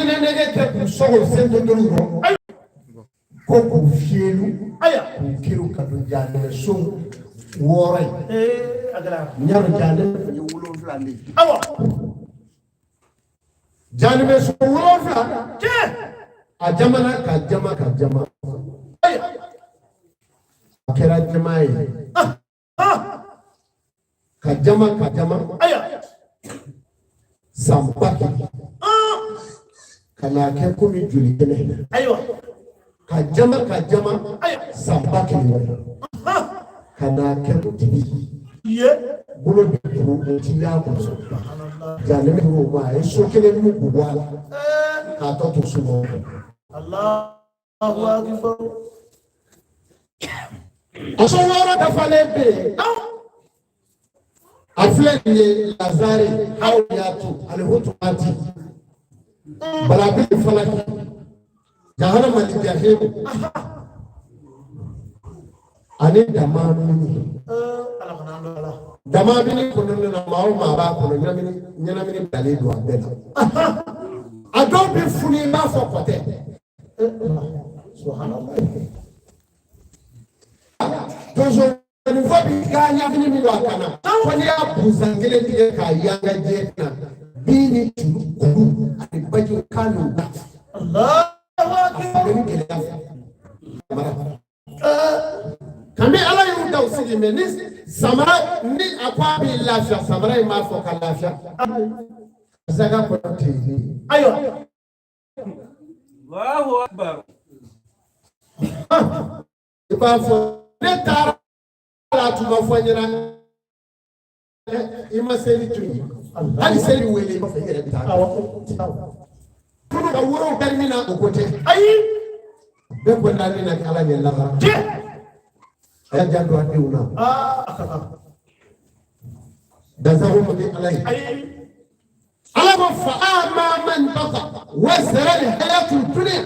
mina negete sogo sendo dolo ko ko fielu aya kiru kadu jande so woray agala nyar jande ni wulo flandi awa jande be so wulo fla ke a jamana ka jama aya kera jama ka jama aya sampaki kana ke kumi juli kene aywa ka jama aya sampaki kana ke tibi ye bulo de ko tiya ko jale me ko ma e so kele mu bubwa ka to to suno Allahu akbar aso wara da falebe afleni lazari hawiyatu alhutumati balabi falaki jahannama jahim ani damamini kono na mawo ma ba kono nyamini dali do abena ado be funi ma fo kote subhanallah dozo ni fobi ganya bini mi wakana kwani ya buzangile tige ka yanga jetna bini kuru ani baju kanu Allah kami ala yu daw sigi me ni samara ni akwa bi lafiya samara ma fo ka lafiya zaga ko tini ayo Allahu akbar ba fo ne tara la tu ma fo nyira ima seli tuni ali seli wele ko fere ta ka wuro kalmina ko kote ayi be ko ndani na kala nyella ya jando ati una dazahu mbi alai alama fa ama man taqa wasara al hayatu dunya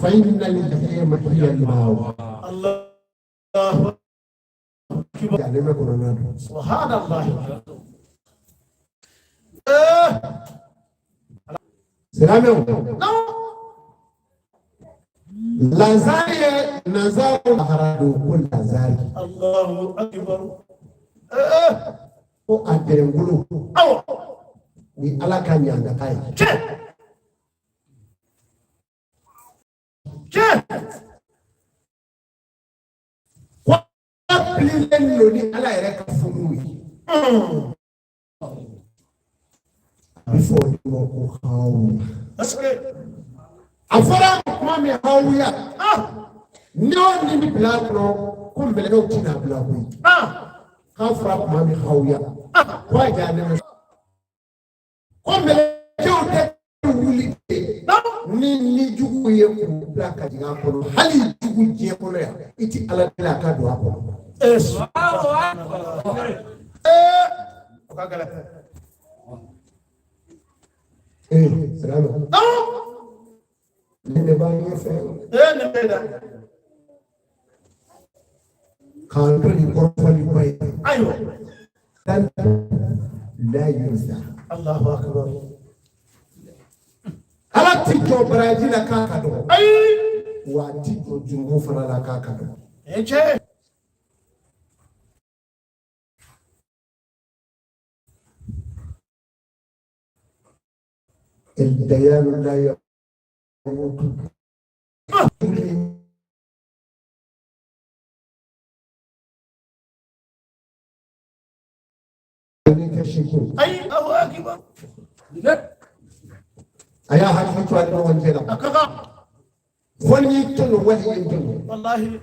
fa inna lil-jahima hiya al-mawa Allah ya lema kuna subhanallah Salame no Lazari nazaru haradu kul lazari Allahu akbar o aderengulu aw ni alaka nyanga kai che kwa plilen lo ni ala ere ka funu before you go how that's it afara mami hawya no ni black no kumbele no tina black ka fara mami hawya kwa jana kumbele jote wuli ni jugu ye ku black jinga ko hali jugu je ko ya iti ala la ka do ko ka gala salama ne ba ye fe ne beda kan to ni ko fali bay ayo dan la yusa Allahu akbar ala tito Brazil ka ka do ay wa tito jumbo fara la ka ka do eche الديان لا يموت أي الله أكبر أيا حكيت على وجهنا فني تلو وجه والله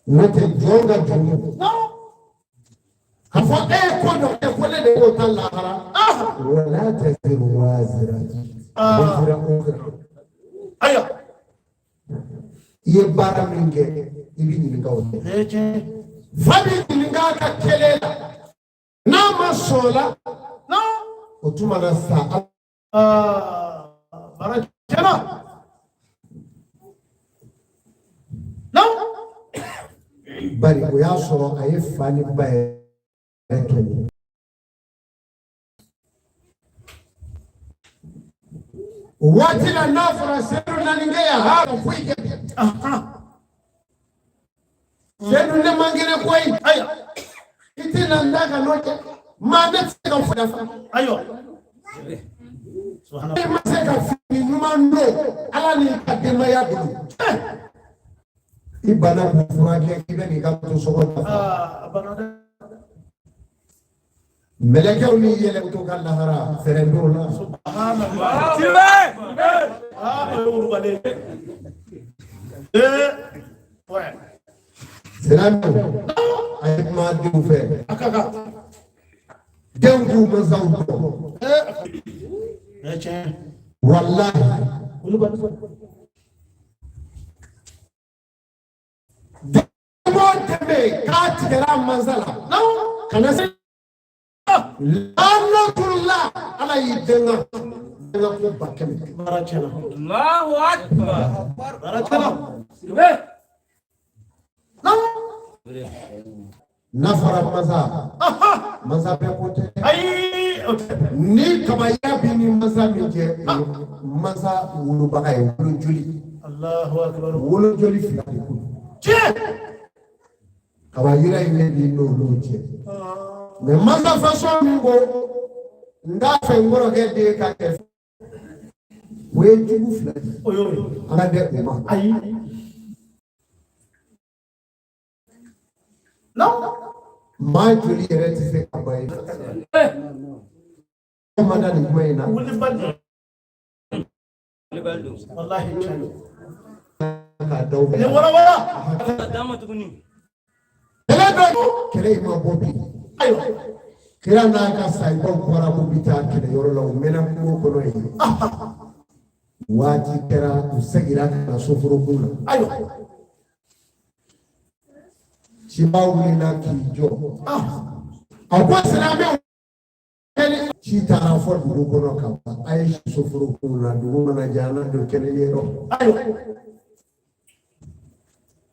نتجوع جنوب أفا إيه كنا يقول لنا يقول الله ولا تزر وازرة وزر أخرى أيوة يبارا منك يبيني منكوه فبيني منك كليلا نام الصلاة لا وتما الساعة مرجنا لا bari o ya soro aye fani bae Wati la nafra senu na ningea hapa kuike. Senu ne mangine kwai. Aya. Iti na ndaka noje. Mane tsika ufudafa. Ayo. Subhanallah. Maseka fini numando. Ala ni kadema ya dudu. Ibana kufurage kibe ni kato sokota. Banada. Melekeu ni yele kutoka lahara ferendona. Subhanallah. Urubale. Ouais. Selamu. Ayat madu fe. Akaka. Dengu mazauko. Wallahi. Demo tebe kat gara manzala. No. Kana se Alhamdulillah ala yidenga denga ko bakemi barachana Allahu akbar barachana nafara maza pe kote ai ni kama yabi ni maza mije maza wulu bakay wulu juli Allahu akbar wulu juli fi je kama yira ile ni no je mais maza façon mingo nda fe ngoro ke de ka ke we jugu fla oyo ana de ma ayi non ma joli rete se abay madani moyna wuli baldo wallahi chalo ka daw le wala dama tukuni kele ma bobi ayo kira na ka sai ko kora ko bita kele yoro law mena ko ko no yi wati kera usagira ka sofuro kula ayo chibawu na kijo akwa salame chita na for bu ko no ka ay sofuro kula du mana jana do kele yero ayo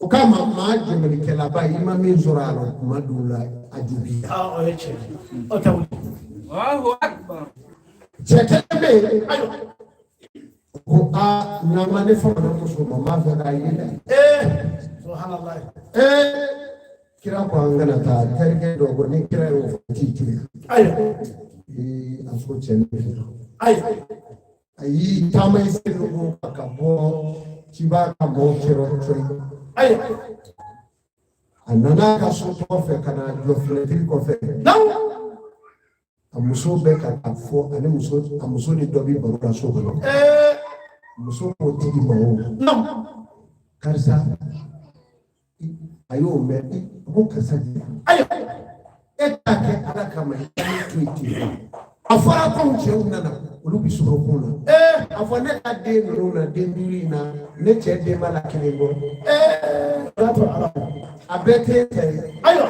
kama maji mlikela ba imami zuralo madula ajibia oyeche otawuli Allahu akbar chekebe ayo ko na manefa na musuma mafaka ile subhanallah kira ko angana ta terke dogo ni kira yo titi ayo aso chene ayo ayi tamai senu akabo chibaka mo kiro choi ayo anana ka soto fe kana lo fletri ko fe non amuso be ka afo ani muso amuso ni dobi baru ka so ko muso ko tigi bawo non karsa ayo me ko kasa ayo etake ala kama tweet afara ko je unana olubi suro ko na afone ka de no na de mbiri na ne che de mala kilengo dato ala abete ayo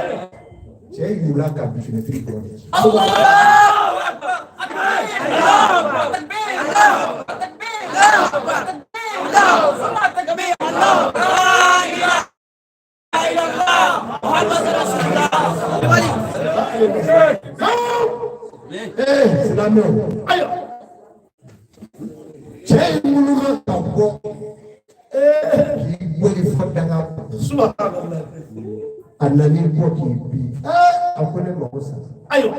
che yula ka bifine triko Allahu akbar Allahu takbir Allahu takbir Allahu akbar takbir Allah la ilaha illallah Muhammadur rasulullah Selame ayo che muluma tabo wali fadanga subhanallah anani boki bi akone makosa ayo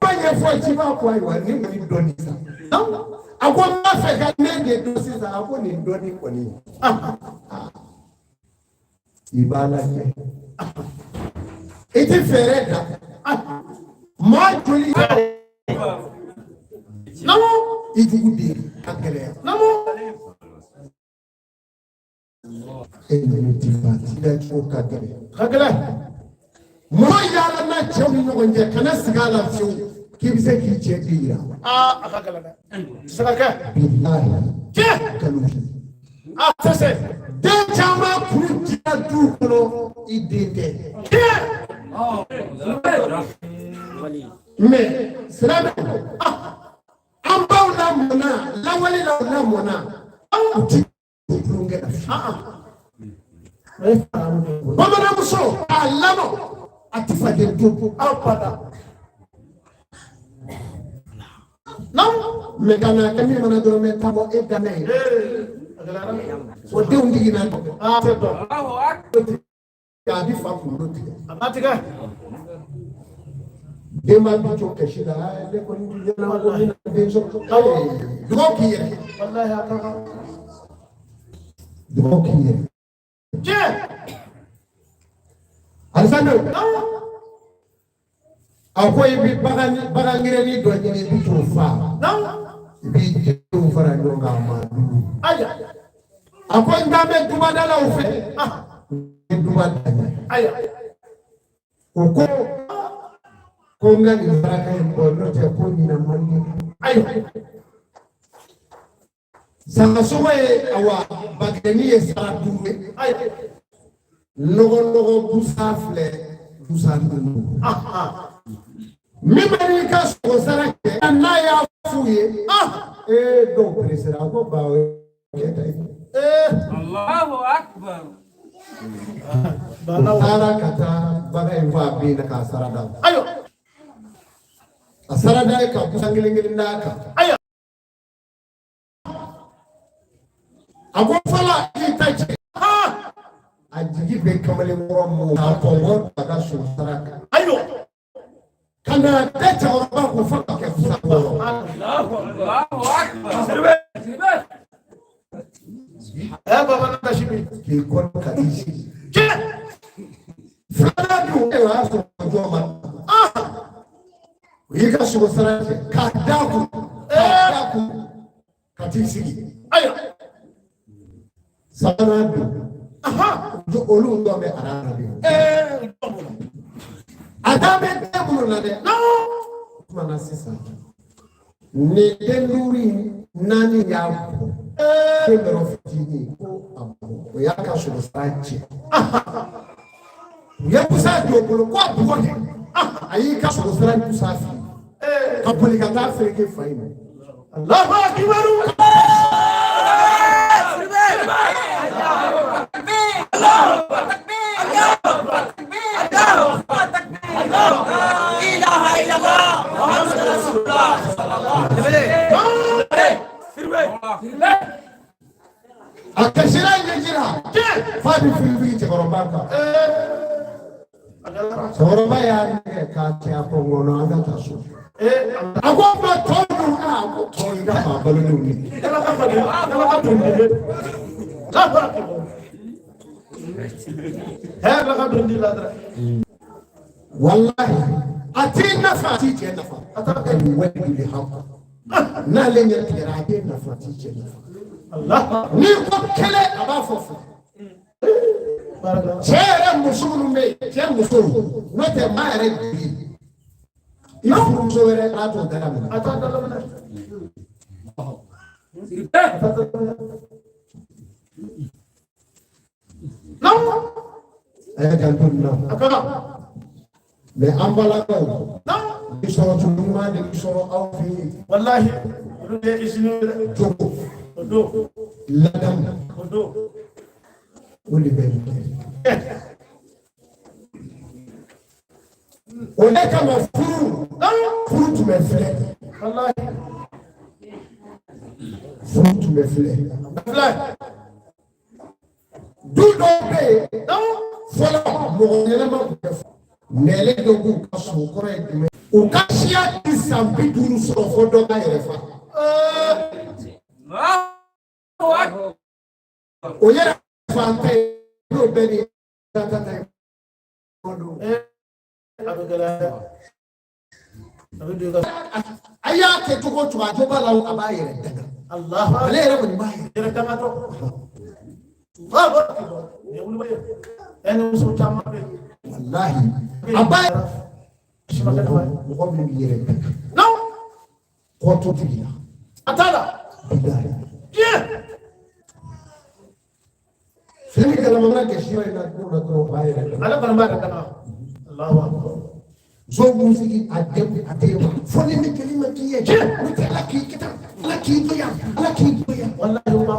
banye fo chiba kwa iwa ni donisa akwa mafeka nenge dosisa akoni ndoni koni ibala ke iti fereda majuli namo ijugudi akele namo tifati da choka gare kagala mo yala na chawni no nje kana sigala fiu kibise ki chedira akagala sagaka billahi je kanu sese de chama kunja du kono idete mais sera amba una mona la wale la una mona uti prungera bamana muso alamo atifade dubu apada Non, mais quand on a mis mon adoré, t'as mon égané. Au dé, on dit ah, c'est bon. T'as dit, faut qu'on le dise. Dema bicho keshila le ko ndi na ko ni be so do ki ye wallahi aka do ki ye je alsano akoy bi bagangire ni do ni bicho fa bi je fara ndo ngama aya akoy ndame dumada la ufe dumada aya ko konga ni baraka mbono te kuni na mali ayo sama sowe awa bagani e saratuwe ayo logo busafle busanu mimani ka so sarake na ya fuye do presera ko bawe Allahu akbar bana kata baga imba bina ka sarada ayo asarada ka kusangilingili naka aya agofala itaje ajigi be kamale moromo apongo baga susaraka ayo kana tete orba ko faka ke kusaporo Allahu akbar sirbe baba na tashibi ki kon kadishi je fana du e wa so joma yika sugosarake kadaku katisigi ayo sanadu do olu ndo me arana bi adame debulo na de no mana sisa ni deluri nani ya kebero fitini ko ambo yaka sugosarake yakusa do bolo kwa bugone ayi ka sugosarake safi kapoli kata freke faino Allahu akbar akashira njira fadi fibi tekorombaka soroba ya kati hapo ngono anga tasu agomba tondo ako tonda mabalo ni wallahi atina fati je nafa ataka ni wewe ni hapo na lenye tiraje na fati je nafa Allah ni ko kele abafofu chere musulu me chere musulu note maare bi ifu mzowere ato dalamana ato dalamana no aya jantu no akaka me ambala ko no isoro tuma de isoro awfi wallahi rude isinu joko do ladam do Oli bem. On est comme un fou tu me fais. Wallahi. Fou tu me fais. D'où donc non voilà mon élément nele dogu kaso correct mais o kashia isambi duru so fodo ka yerefa o yera fante no beni tata kodo aya ke tuko tuwa joba la abaye daga Allah ale yere bani baye yere daga to baba ne wulu baye ene so tama wallahi abaye ko bi yere no ko to tiya atala bidare yeah Sini kalau mana kesio ina kuna kuro baye ala bana mara kama Allahu akbar zo musiki adem foni ni kelima kiye mutala kita laki to ya wallahi ma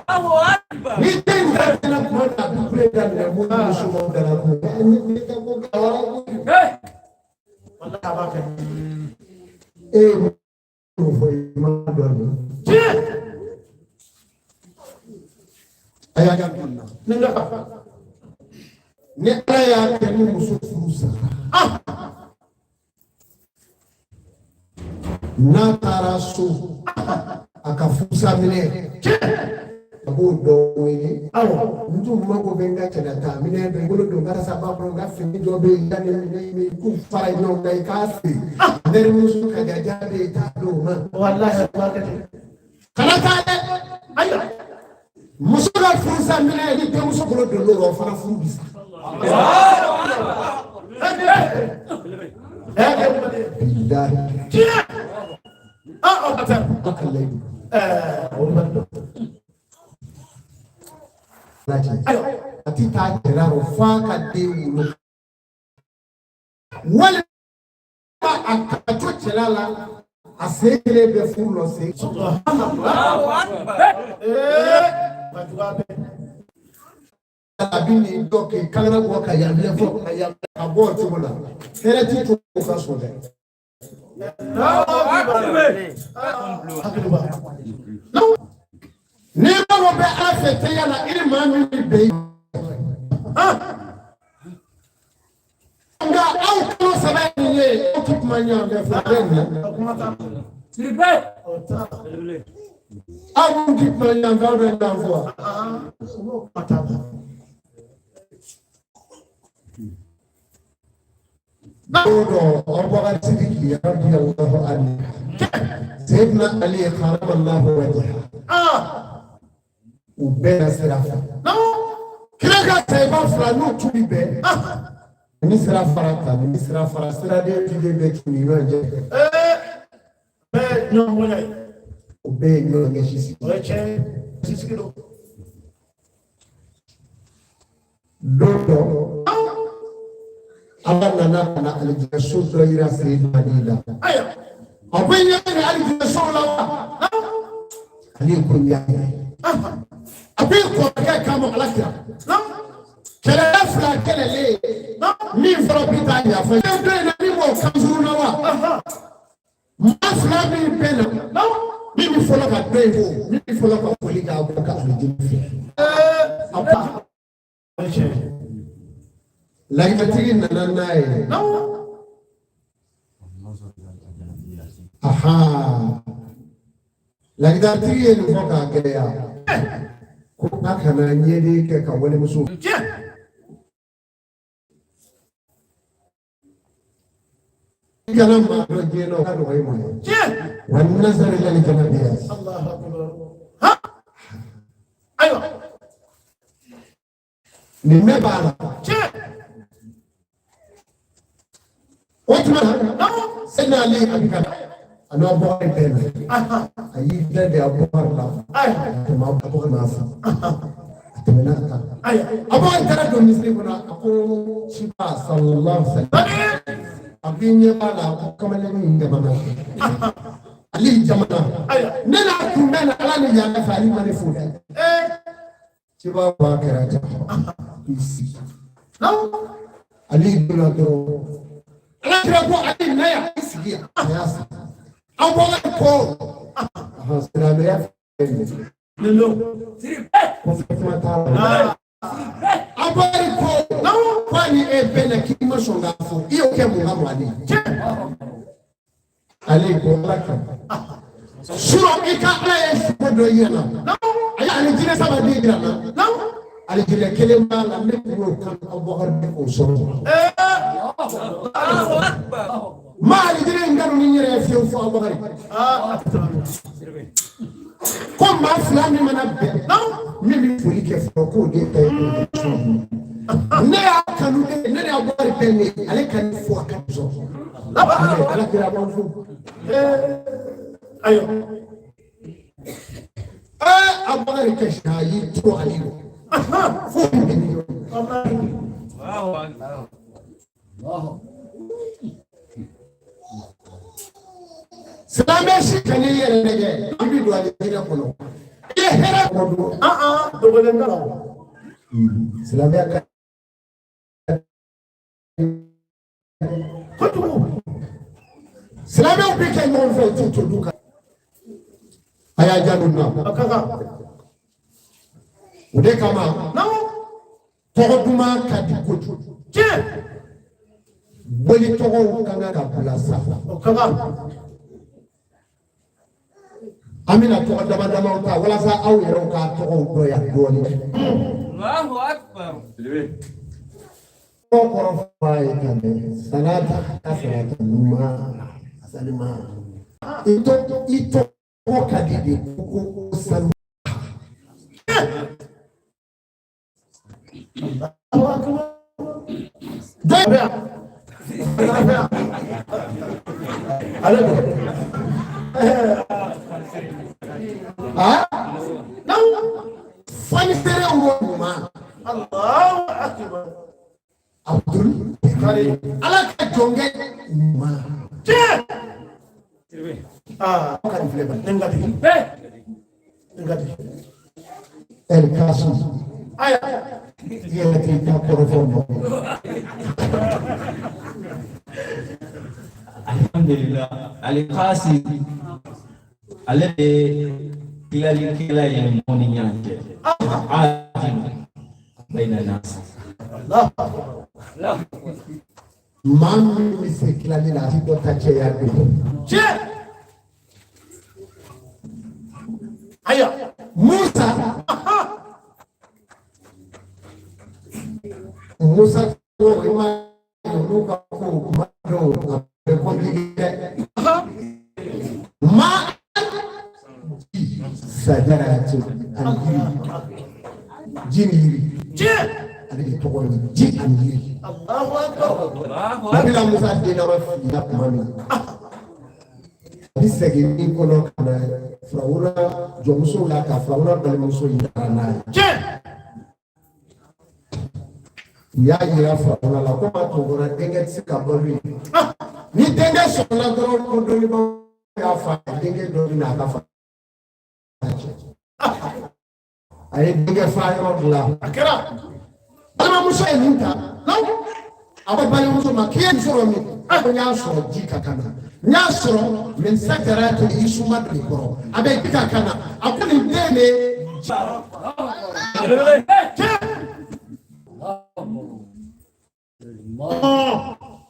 Allahu akbar ni tenda na kuna kuleta na mungu sumo dala ni tabo kawara wallahi abaka Ayaga Ninga. Nekaya can Mususa. Natarasu akafusa mine. Abudo we ndu mago benga chadata mine bengulo donga sababu nga fini jobe ndani ku fara nyonga ikasi ndere musu kajajabe taduma wallahi wakati kalata ayo musuga fusa mine ni te musu kolo dolo fara fungisa billahi ati ta teraro faka de wulo wala akacho chelala asele be fulo se Allahu akbar abini doke kalana ko kaya levo kaya abo timola era tito ka soda no nema mo be afete yana iri mami be nga au ko sabani ye okupmanya be fadena siribe au okupmanya ngawre ndavwa pataba Dodo Abu Siddiq radhiyallahu anhu Sayyidina Ali karamallahu wajhahu ubena sirafa no kiraga taiba fulani tulibe ni sirafa ni sirafa sirade tide tuni wanje be nyomona ube nyonge shisi weche sisikiro dodo abana na alijesu doira sayyidina aya abenya alijesu la ali kunya Abi ko ka kamo alakira kele afra kele le mi fro pita ya fa de na mi mo kanzuru na wa mafra mi pena mi fo la ka devo mi fo la ka foli ka ko ka ali apa la itati na nae aha la itati ni ko ka kele ya ko aka na nyere ke ka wani musu kana ma do je no ka do ay mo wan nazar lil janabiya Allahu akbar ha ayo ni me bala otuma sena ali abika ano boy ben ayi de abor la ay ma abor na fa atena ka ay abor tara do misri kuna ko shiba sallallahu alaihi wasallam abinya bala ko kamale ni ngama ali jamana ay nena kumena ala ni ya fa ali mane fuda shiba ba karata isi no ali dula do ala ko ali na ya isigia yasa Abọ́lá kọ́ àhànsìnàmì ẹ̀fẹ̀ nílò abọ́lá kọ́ wà ní ẹ̀bẹ̀ na kí mọ́ ṣọ̀gá fún iyo kẹ́ mú hàn wà ní alẹ́ ìkọ́ alákà ṣúrọ̀ ìká aláyẹ̀ ṣùgbọ́dọ̀ yẹn náà ayé àlejìnlẹ̀ sábà ní ìgbà náà àlejìnlẹ̀ kélé máa là mẹ́kúrò kan ọbọ̀họ́ kò sọ̀rọ̀ ma idire ngaro ni nyere fi fo abari ko ma fulani mana be mi fuli ke fo ko de tay ne akanu ne abari be ni ale kan fo akazo ala kira ba fo ayo abari ke shayi to ali fo ni wow Salame shikani yerege ibi do ali hera kono ye hera kono dogolen ngala salame aka kotu salame ubike mon fo tutu duka aya janu na akaka O de kama tɔgɔ duman ka di kojugu. Boli tɔgɔw kan ka bila sa. An bɛna tɔgɔ dama damaw ta walasa aw yɛrɛw ka tɔgɔw dɔnya dɔɔnin. Allahu akbar. Tɔgɔ kɔrɔ f'a ye ka mɛn salata ka salata ɲuman salima. I tɔgɔ ka di de ko sanu. Fani sere ɲuman. Allahu akbar. Abdul ala ka jɔnkɛ ɲuman. Ka di filɛ ba. El Kasim. Yɛrɛ k'i ka kɔrɔfɔ mɔ. Alhamdulillah, Ali Kasim, ale de dilalikɛla ye mɔgɔ ni ɲɔgɔn cɛ. Alim bayna nas. Maa min bɛ se tilali la a ti dɔ ta cɛya de. Aya Musa ko ma olu ka ko ma dɔw a bɛ kɔntigi ma sadara to ani jiri ale de tɔgɔ ye ji ani yiri. Nabila Musa den ma fili kuma min bi segin ni kɔnɔ ka na Firawuna jɔnmuso la ka Firawuna balimamuso yira n'a ye. U y'a yira Firawuna la ko ma to bɔra denkɛ tɛ se ka balo ye. Ni denkɛ sɔrɔla dɔrɔn ko dɔnnibaaw y'a fa denkɛ dɔ bɛ na a ka fa. A ye denkɛ fa yɔrɔ dilan. A kɛra balimamuso ye nin ta. A ko balimamuso ma k'i ye nin sɔrɔ min? A ko n y'a sɔrɔ ji ka kan na. N y'a sɔrɔ mɛ sakara to i suma de kɔrɔ a bɛ ji ka kan na. A ko nin den de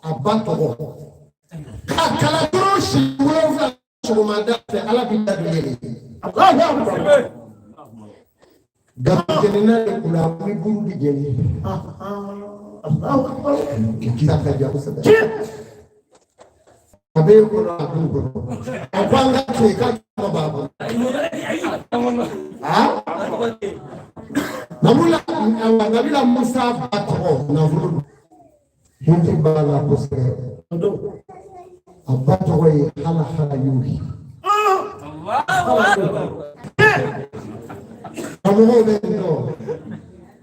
a ba tɔgɔ ka kala dɔrɔn si wolonwula sɔgɔmada fɛ ala b'i da don ye. Garijɛnina de kun na ni buru bi jɛni. Kisa ka diya kosɛbɛ. A bɛ kɔnɔ a b'u kɔnɔ. A ko an ka to yen k'a tɔgɔ b'a bolo. Nabila Musa ba tɔgɔ nafolo hindu b'a la kosɛbɛ. A ba tɔgɔ ye Hala Yuri. Mɔgɔw bɛ yen nɔ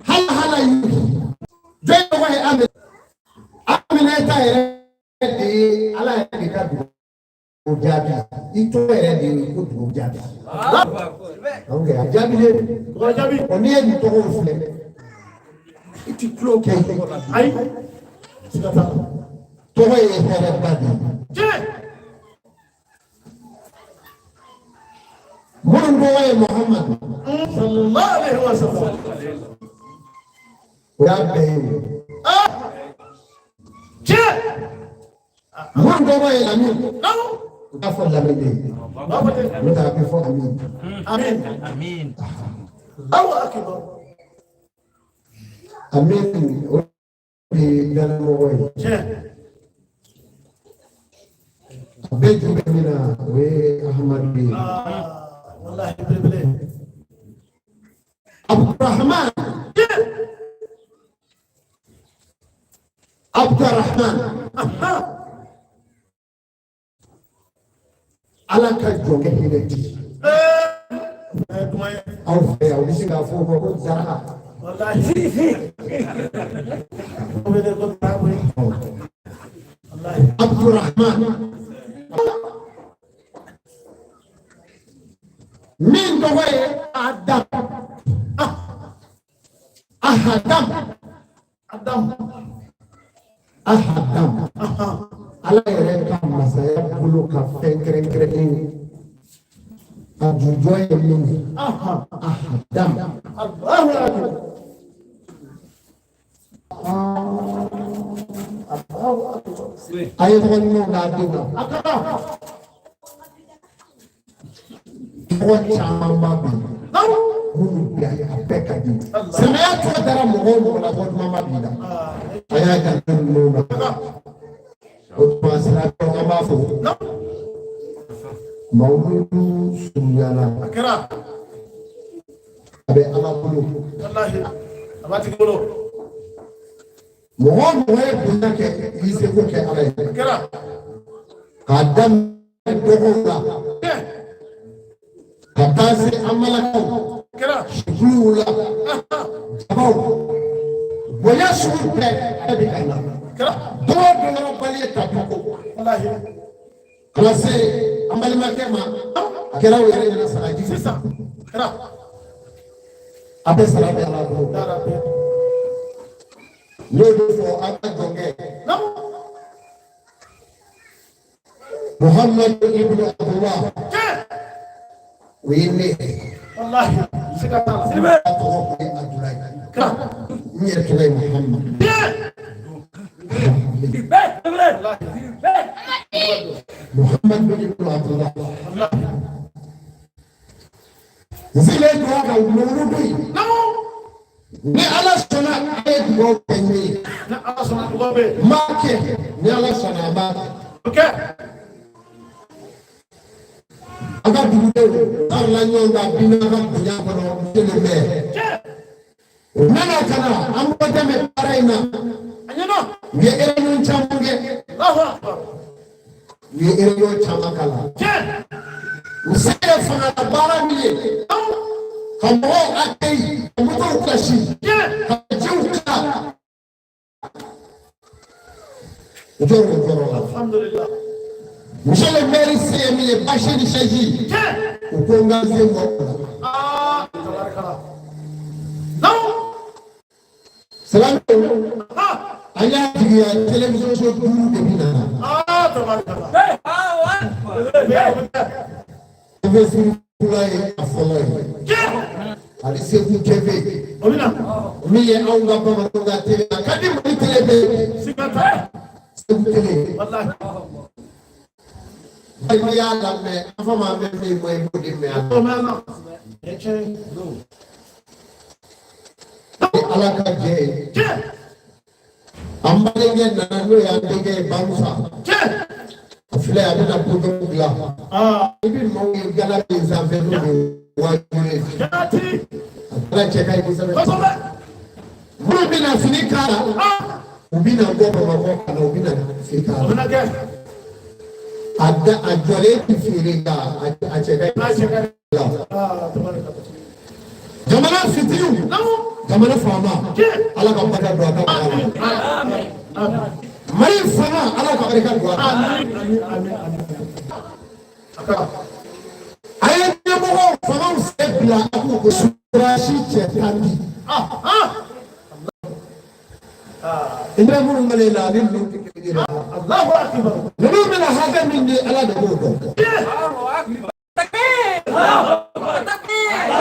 Hala Yuri jɔn tɔgɔ ye Aminata yɛrɛ de ye Ala yɛrɛ de ka dugawu jaabi i tɔgɔ yɛrɛ de ye ko dugawu jaabi. Donc a jaabilen n'i ye nin tɔgɔw filɛ i ti tulo kɛ ayi tɔgɔ ye hɛrɛba de ye. Minnu tɔgɔ ye Muhamadu sallallahu alaihi wa sallam o y'a bɛɛ ye. Minnu tɔgɔ ye Lamin o y'a fɔ Lamin de ye. N'o tɛ a bɛ fɔ Amin. Amin. Alahu akibar. Amin o de ye danamɔgɔ ye. A bɛ jumɛn min na o ye Ahamadu ye. Abdurrahman Ala ka jɔnkɛ hinɛ di. Aw fɛ yan u bɛ se k'a fɔ ko Zara. Abdurrahman min tɔgɔ ye Adam. Ala yɛrɛ ka masaya bolo ka fɛn kɛrɛnkɛrɛnnen a jujɔ ye min ye Ahadam Allahu akbar. Ayo teman mau ngadu akara. Kau cama bi. Munu biaya apeka di. Sebenarnya tu dalam mohon melakukan mama bina. Ayah jangan muna. Utmaslah kau mafu. Maulidu sunyala. Akara. Abe Allah bulu. Wallahi. Abati bulu. Mohon punya ke isi ko ke ala kira kadam dogola katase amalaka kira shula jabau boya shupe abikana kira dogo bali tabuko wallahi klase amalima kema kira yare na saraji sisa kira abe salabe ala ko darabe Lord for Abdullah. Muhammad ibn Abdullah. We need Allah. Sekata. Silbe. Muhammad ibn Abdullah. Zile doa ka ulurudi. Ni ala sona ayat go penni na ala sona go be make ni ala sona ba okay aga dude ala nyonga bina ga bunya ko tele be nana kana ambo teme paraina anyano ye eren chamunge Allahu akbar ye eren chamakala usere fana bara miye kamo akei muto kashi kajuka joro alhamdulillah mshale meri semi bashiri shaji ukonga zembo tabarakallah no salam aya diya television show duru de bina tabarakallah Kulai afolai. Ali sefu keve. Omina. Miye aunga pa matonga tele. Kadi mali tele. Sikata. Sefu tele. Wallahi. Ai ya la me. Afa ma me me mo e bodi me. O me na. Eche do. Ala ka je. Je. Ambale nge na no ya dege bangsa. Je. Fle adena program gla ibi mo gala pizza venu wa jure gati ala cheka ibi sabe mo bina finikara ubina ngoba mako kana ubina finikara ubina ke adda ajore tifirika acheka jamana fitiu jamana fama ala ka baka do aka amin Mari fana ala ka barika do amin ayi mo fana sebla ko surashi chetani indra mo ngale la ni dira Allahu akbar no mena haga min ala da go do Allahu akbar takbir Allahu akbar takbir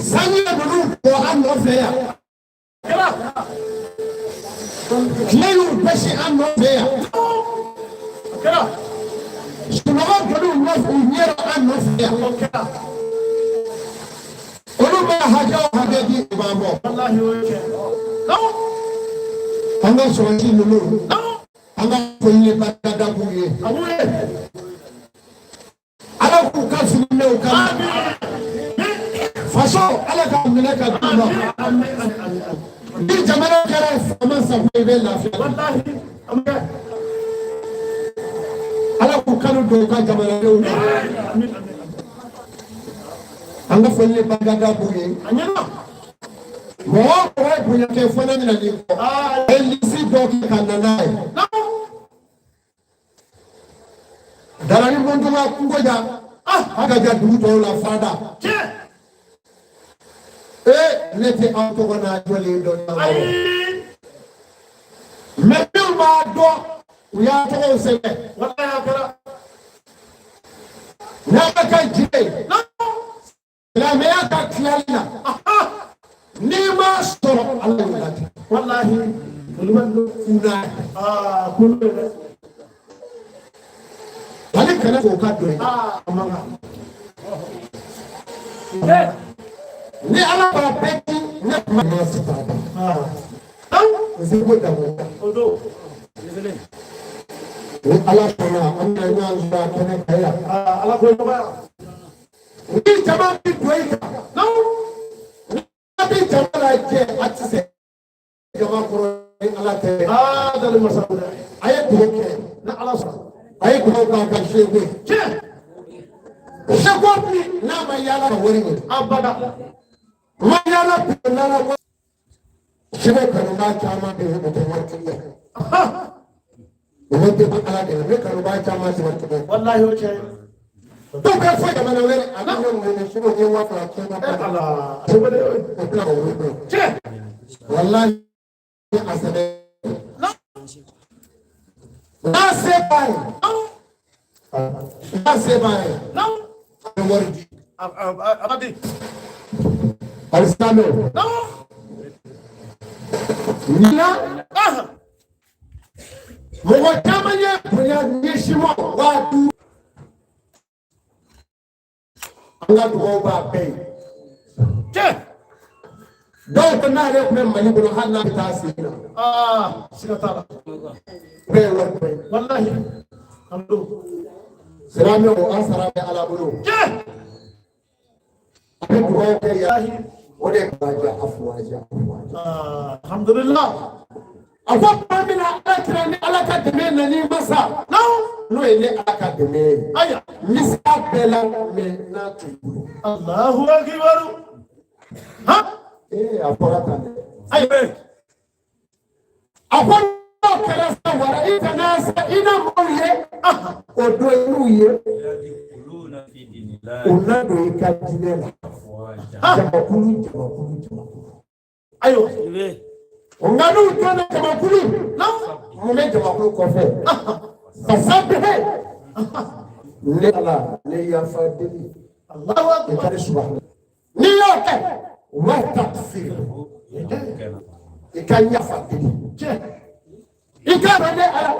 Sanya dulu Quran novea. Kieu pesi an novea. Kira. Semua dulu novea an novea. Olu bahagia hagia di bambo. Wallahi oke. Tahu? Anda suami dulu. Anda punya pada punya. Abuye. Ala ku kafu ne o kan. Faso ala ka minɛ ka duma ni jamana kɛra fama sago i bɛ lafiya wallahi ala k'u kanu don ka jamanadenw na an ka foli barikada b'u ye mɔgɔ mɔgɔ ye bonya kɛ fɔ ne bɛna nin fɔ e lisi dɔ kɛ ka na n'a ye darani mɔntɔma kungoja a ka ja dugu tɔw la fada ne tɛ aw tɔgɔ n'a jɔlen dɔn mais min b'a dɔn u y'a tɔgɔw sɛbɛn wala y'a kɛra n'a bɛ kɛ jire silamɛya ka tilali la n'i ma sɔrɔ ala y'o lajɛ walahi olu bɛ kuna kulu bɛ dɛ wali kɛlɛ k'o ka don ye a man kan ni ala b'a bɛɛ di ne kuma ma se k'a dɔn o se ko dabo o don ni ala sɔnna an bɛna ɲɔgɔn sɔrɔ a kɛnɛ kan yan ala k'o nɔgɔya ni jama bi don i kan n'a bɛ jama lajɛ a tɛ se jama kɔrɔ ni ala tɛ dali masa a ye dugawu kɛ ni ala sɔnna a ye dugawu k'a ka seeko ye seeko bi n'a ma yaala ka wari ɲini abada ma yaala bi nana ko sɛbɛn kanubaa caman bɛ yen o tɛ wari tigi ye o bɛ dɛmɛ ala de la ne kanubaa caman tɛ wari tigi ye walahi o cɛ dɔw bɛ fɔ jamana wɛrɛ a bɛ ɲɔgɔn minɛ sini o ye waa fila tiɲɛ ka ala o bɛ o bila o bɛ bolo cɛ walahi a sɛbɛn n'a se b'a ye n'a se b'a ye a bɛ wari di a di alisamɛ nina mɔgɔ caman ye bonya ɲɛsinma waa duuru an ka dugawu b'a bɛɛ ye cɛ dɔw ko n'ale tun bɛ mali kɔnɔ hali n'a bɛ taa sigi la siga t'a la bɛɛ ye wari bɛɛ ye walahi an don silamɛ o an sara bɛ ala bolo cɛ a bɛ dugawu kɛ yahi o de b'a jɛ a fɔ a jɛ alhamdulillah a fɔ tuma min na ala kira ni ala ka dɛmɛ nani masa n'o ye ne ala ka dɛmɛ ye aya misa bɛɛ la mɛ n'a t'u bolo alahu akibaru a fɔra tan dɛ ayi a fɔ n'o kɛra sa wara i kana sa i na mɔgɔw ye o don n'u ye o na don i ka diinɛ la jamakulu ayiwa nka n'u donna jamakulu mun bɛ jamakulu kɔfɛ fasa bɛɛ ne ala ne yafa deli i ka subahana n'i y'o kɛ wa takfir i ka yafa deli i ka dɔn ne ala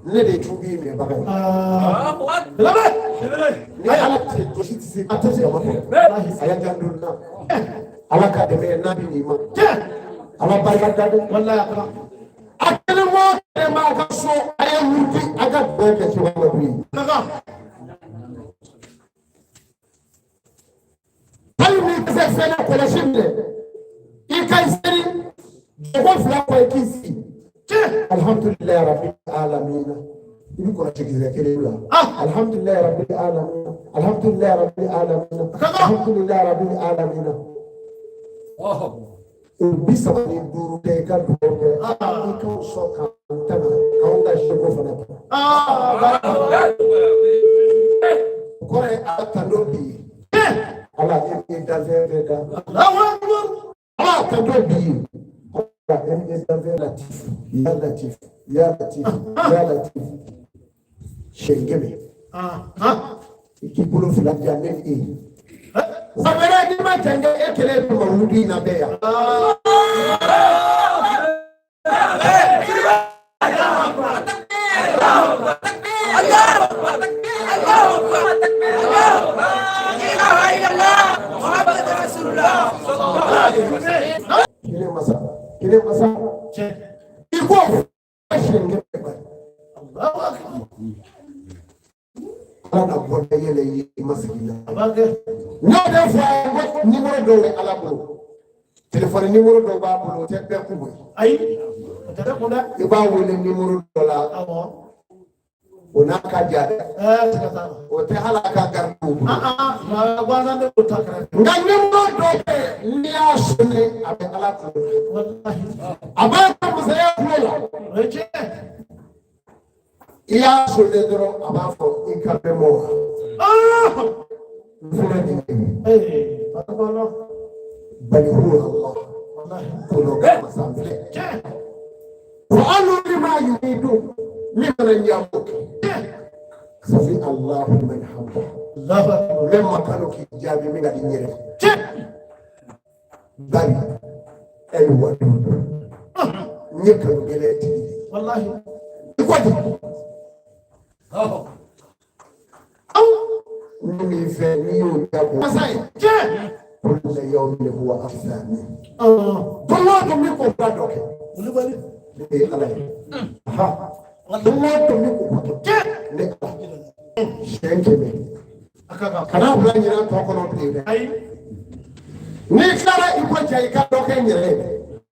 ne de tubi mɛ baga ye ni ala tɛ josi tɛ se a tɛ se ka ma fɔ a y'a jan dun na ala ka dɛmɛ n'a bɛ n'i ma ala barika da dɛ walahi a kɛlen o kɛlen b'a ka so a ye muruti a ka bɛn kɛ cogoya dɔ ye hali n'i tɛ se fɛn na kɔlɔsi minɛ i ka seri mɔgɔ fila kɔ i k'i sigi alhamdulilayi rabbil alamina i bɛ kɔlɔsi kisɛ kelen la alhamdulilayi rabbil alamina alhamdulilayi rabbil alamina alhamdulilayi rabbil alamina bi saba ni duuru kɛ i ka dugawu kɛ i k'o sɔn k'an tɛmɛ k'anw ka seko fana kɛ o kɔrɔ ye ala tando bi ye ala ye danfɛn bɛɛ da ala tando bi ye ala ye danfɛn latif ya latif ya latif ya latif siyɛn kɛmɛ i k'i bolo fila di yan ne ni e ye sabɛrɛ n'i ma jɛngɛ e kelen bɛ mawuludi in na bɛɛ yan kelen masa i ko siyɛn kɛmɛ ala na bɔ da yɛlɛ ye i ma sigi la n'o de fɔ a ye ko nimero dɔw bɛ ala bolo telefɔni nimero dɔw b'a bolo o tɛ bɛɛ kun ye ayi o tɛ bɛɛ kun dɛ i b'a wele nimero dɔ la o n'a ka diya dɛ o tɛ ala ka garibuw bolo nka nimero dɔw bɛ n'i y'a sɔnni a bɛ ala kulo a b'a ka masaya kulo la i y'a sɔnni dɔrɔn a b'a fɔ i ka bɛn mɔ bali huwa Allah kolo ka masanfilɛ wa alu lima yuridu ممن يملك سمع الله من حمده لما كانوا كجابي من الدنيا بل الودود نكن بلاتي والله يقول نمي فانيون يقول كل يوم هو أفساني الله تملك بعدك إيه عليه ها الله تملك بعدك شنكمي kana bula nyina to kono play ai ni kala iko jai ka do ke nyere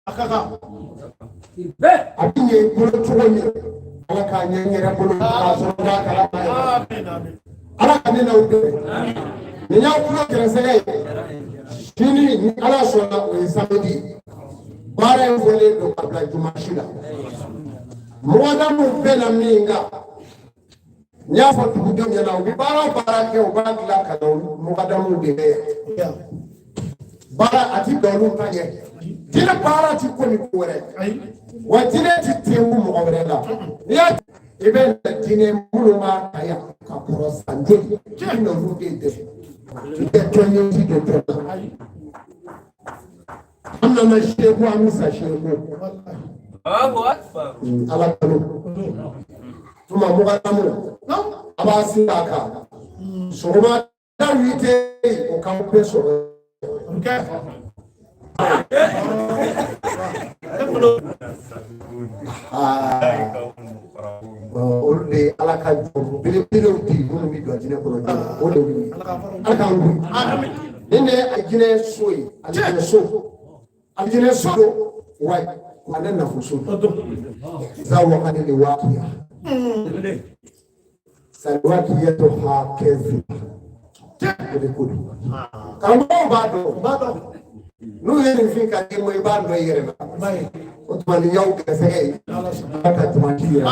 akaka be abinye bulu tuwo ni ala ka nyere bulu ka so da kala amen amen ala ka ni na ude amen ni nya kulo kerese kini ni ala so na o samedi bare vole do kabla jumashila mwada mu bena minga nyafa tukujonya na ubi bara ke ubaki la kana mukadamu de ya bara ati dolu tanye dina bara ti ko ni ko re wa dina ti tewu mo re la ya ibe dina muluma aya ka pro sanje dina rude de tonyo ti de amna na sheku amisa sheku Allahu akbar ala kanu tuma mukadamu abasi aka soma dawite o kan peso okay olde alaka bile uti bunu mi do jine ko o de wi alaka ngu amen nene ajine soyi ajine so wai ana na fuso zawo kadele wakia salwaki yetu hakezi kudu kama bado nuyeni fika ni mo ibado yere bai otmani yau kesei aka tumakia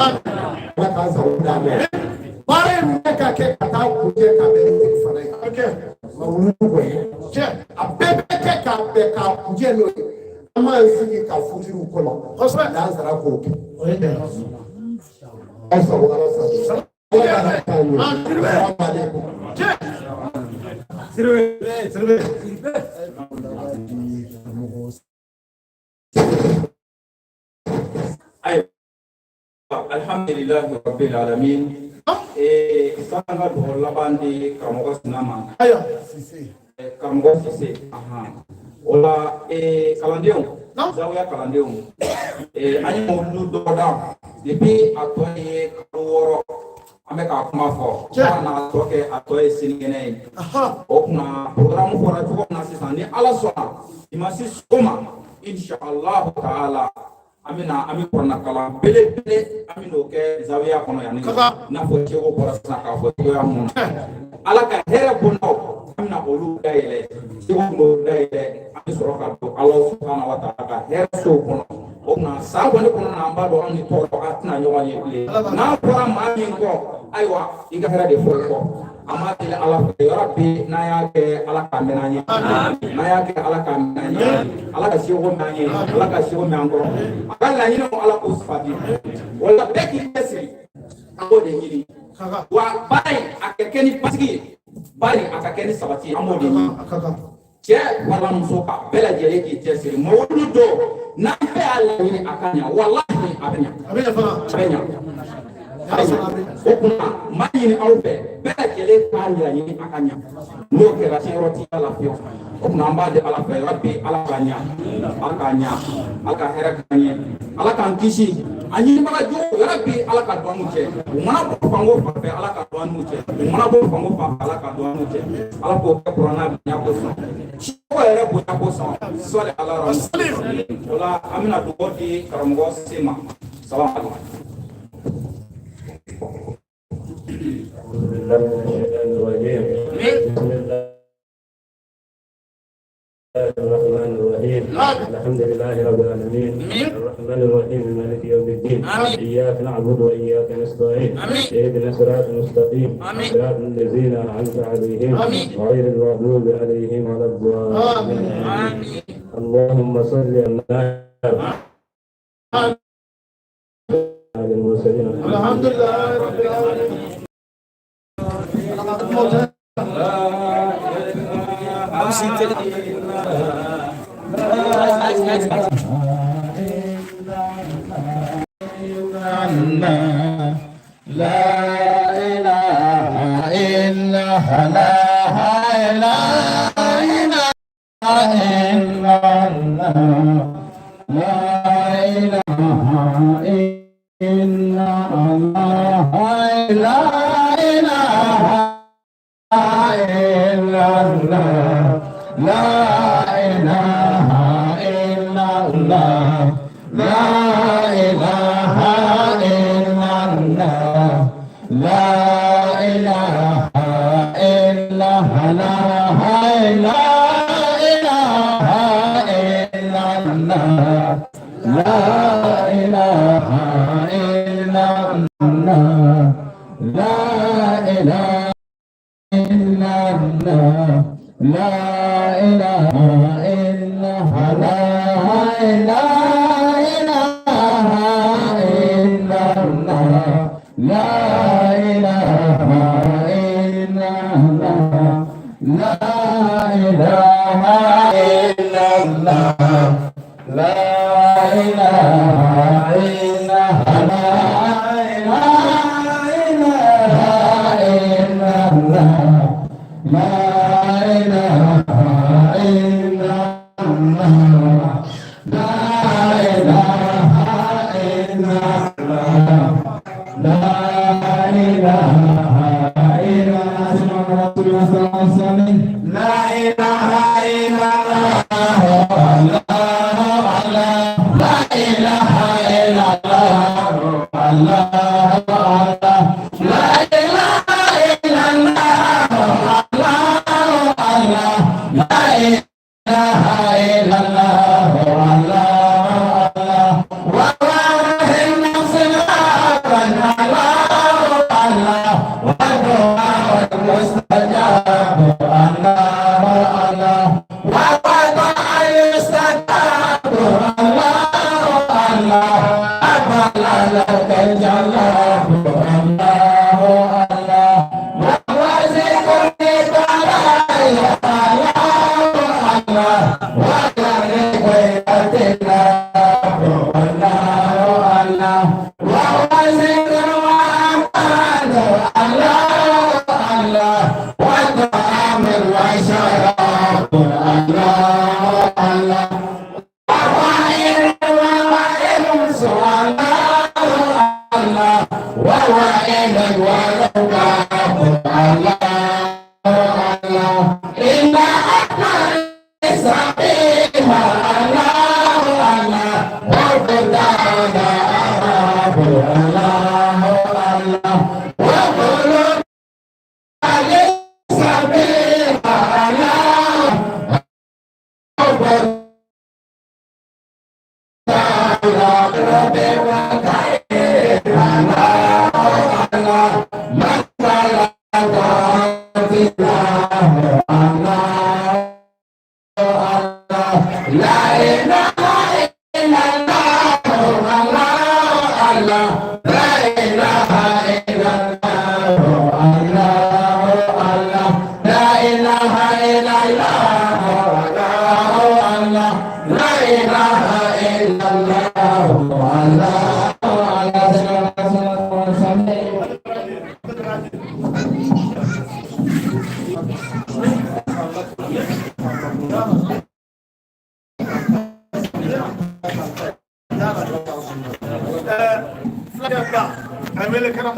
aka za undame bare meka ke kata kuje ka bele fana okay mawugo je abebe ke ka be ka kuje no ama nsi ka fujiru kono kosa danzara ko oyende asa wala sa Alhamdulillah rabbil alamin. Sangat berlabandi kamu nama. Ayo, sisi. Kamu sisi. Aha. Ola kalandium. Zawiya kalandium. Ani mau doda. Depuis atoye kalworo. Ame ka kuma fɔ na tɔ kɛ a tɔ ye sinikɛnɛ ye o kuma programme fɔra cogo min na sisan ni ala sɔnna dimanche sɔgɔma inshallah taala an bɛ kuranna kalan belebele an bɛ n'o kɛ zawiya kɔnɔ yan n'a fɔ cɛko bɔra sisan k'a fɔ cogoya mun na ala ka hɛrɛ bondaw an bɛna olu dayɛlɛ cɛko n'o dayɛlɛ an bɛ sɔrɔ ka don ala subhanahu wa taala ka hɛrɛ sow kɔnɔ o kuma san kɔni kɔnɔ na an b'a dɔn an ni tɔɔrɔ a tɛna ɲɔgɔn ye bilen n'a fɔra maa min kɔ ayiwa i ka hɛrɛ de fɔ kɔ an b'a deli ala fɛ yɔrɔ bɛ n'a y'a kɛ ala ka mɛn an ye n'a y'a kɛ ala ka mɛn an ye ala ka seko mɛn an ye ala ka seko mɛn an kɔrɔ a ka laɲini ko ala k'o sabati wala bɛɛ k'i cɛsiri an b'o de ɲini wa baara in a ka kɛ ni basigi ye baara in a ka kɛ ni sabati ye an b'o de ɲini cɛ wala muso ka bɛɛ lajɛlen k'i cɛsiri mɔgɔ olu don n'an bɛɛ y'a laɲini a ka ɲa walahi a bɛ ɲa a bɛ ɲa o kuma maa ɲini aw fɛ bɛɛ lajɛlen k'a laɲini a ka ɲa n'o kɛra tiɲɛyɔrɔ t'i la fiyewu o kuma an b'a di ala fɛ rabbi ala k'a ɲa ala k'a ɲa ala ka hɛrɛ k'an ye ala k'an kisi a ɲinibaga jugu rabbi ala ka don an n'u cɛ u mana bɔ fan o fan fɛ ala ka don an n'u cɛ u mana bɔ fan o fan fɛ ala ka don an n'u cɛ ala k'o kɛ kuranna bonya kosɔn siko yɛrɛ bonya kosɔn sɔli ala rasul o la an bɛna dugawu di karamɔgɔ Sema salamu alaikum. الرحمن الرحيم الحمد لله رب العالمين الرحمن الرحيم مالك يوم الدين إياك نعبد وإياك نستعين اهدنا الصراط المستقيم صراط الذين أنعمت عليهم غير المغضوب عليهم ولا الضالين اللهم صل على على المرسلين الحمد لله رب العالمين. America,